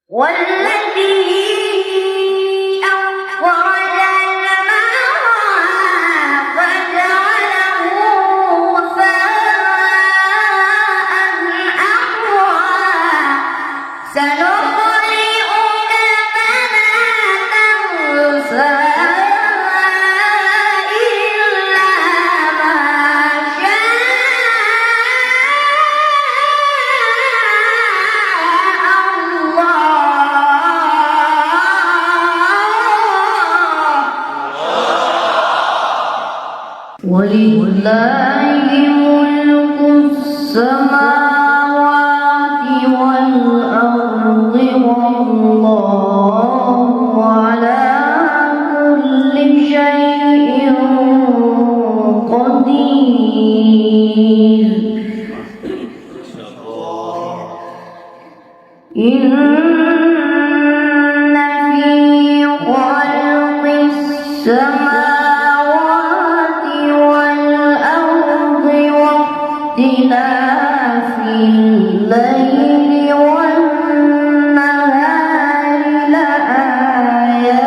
والذي أخرج المرعى فجعله غثاء أحوى سنقرئك فلا تنسى إلا ما شاء الله ولله ملك السماوات والأرض والله على كل شيء قدير إن في خلق السماوات والأرض واختلاف الليل والنهار لآيات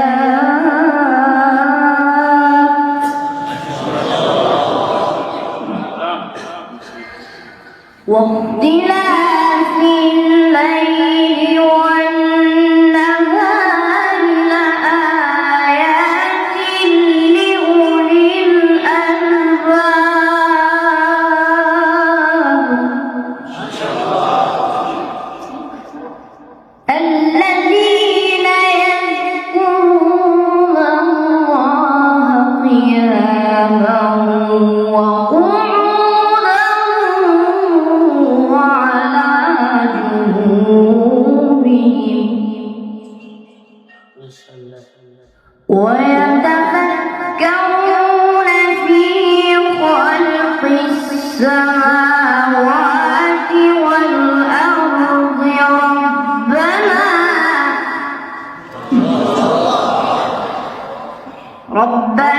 واختلاف الليل والنهار لآيات لأولي الألباب الذين يذكرون الله قياما وقعودا وعلى جنوبهم ويتفكرون في خلق السماوات والأرض ربنا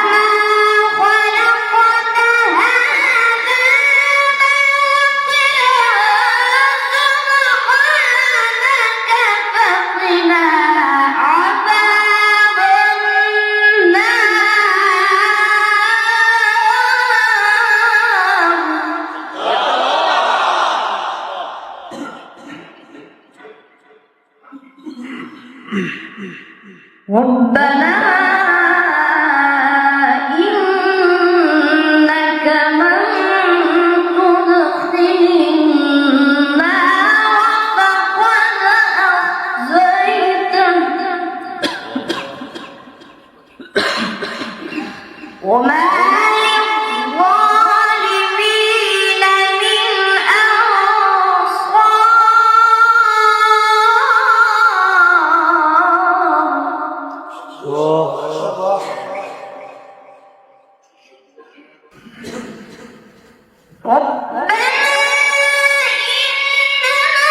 ما خلقت هذا باطلا سبحانك فقنا عذاب النار ربنا إنك من تدخل النار فقد أخزيته وما للظالمين من أنصار ربنا إننا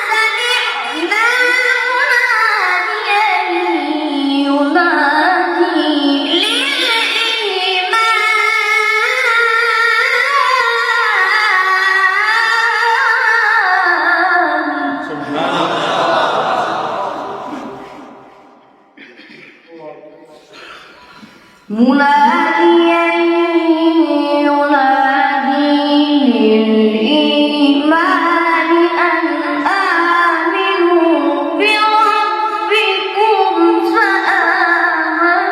سمعنا مناديا ينادي للإيمان مناديا ينادي للإيمان أن آمنوا بربكم فآمنا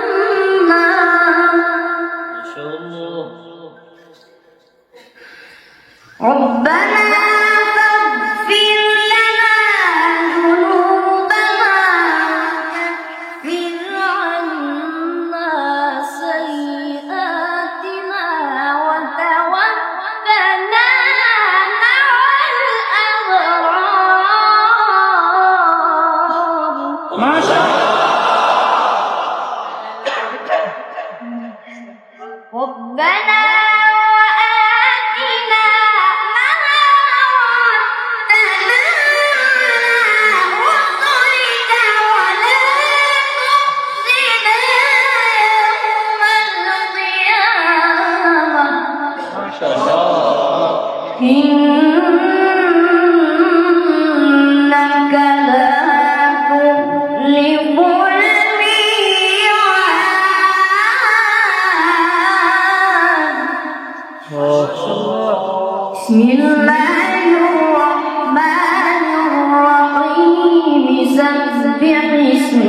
ربنا فاغفر لنا ذنوبنا وكفر عنا سيئاتنا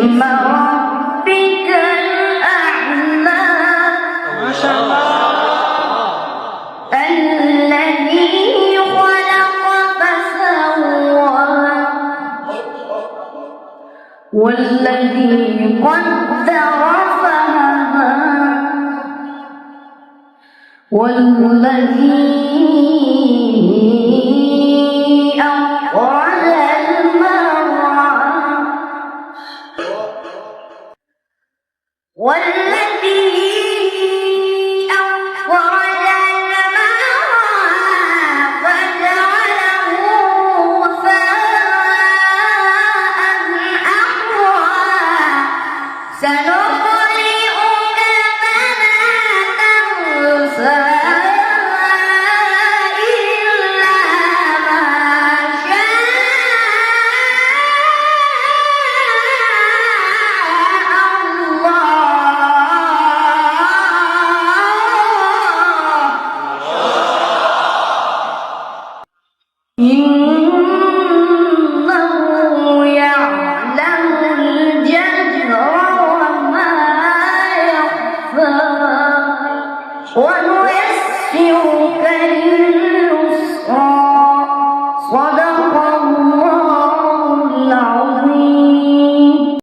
اسم ربك الأعلى ما شاء الله. الذي خلق فسوى والذي قدر فهدى والذي أخرج المرعى والذي أخرج المرعى فجعله غثاء أحوى سنقرئك فلا تنسى إلا ما شاء الله إنه يعلم الجهر وما يخفى ونيسرك لليسرى